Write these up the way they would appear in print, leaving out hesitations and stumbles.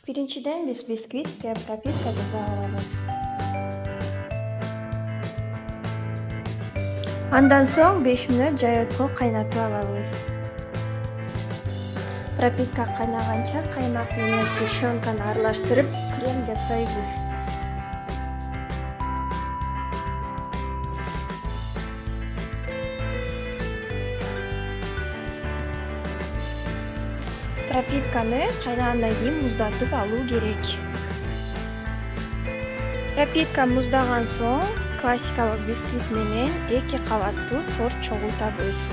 Биринчиден биз бисквитке пропитка жасап алабыз. Андан соң 5 мүнөт жайылтко кайнатып алабыз. Пропитка кайнаганча каймак менен сгущенканы аралаштырып, крем жасайбыз. Пропитканы кайнагандан кийин муздатып алуу керек. Пропитка муздаган соң классикалык бисквит менен 2 кабаттуу торт чогултабыз.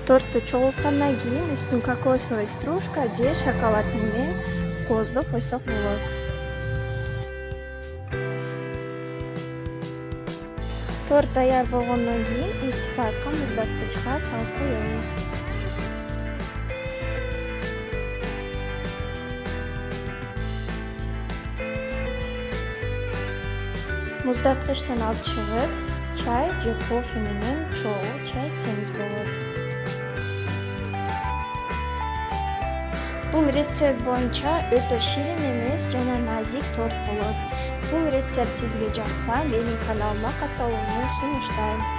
Торту чогулткандан кийин үстүн кокосовый стружка же шоколад менен кооздоп койсок болот. Торт даяр болгондон кийин 2 саатка муздаткычка салып коебуз. Муздаткычтан алып чыгып, чай же кофе менен чогуу чай ичсеңиз болот. Бул рецепт боюнча өтө ширин эмес жана назик торт болот. Бул рецепт сизге жакса, менин каналыма катталууну сунуштайм.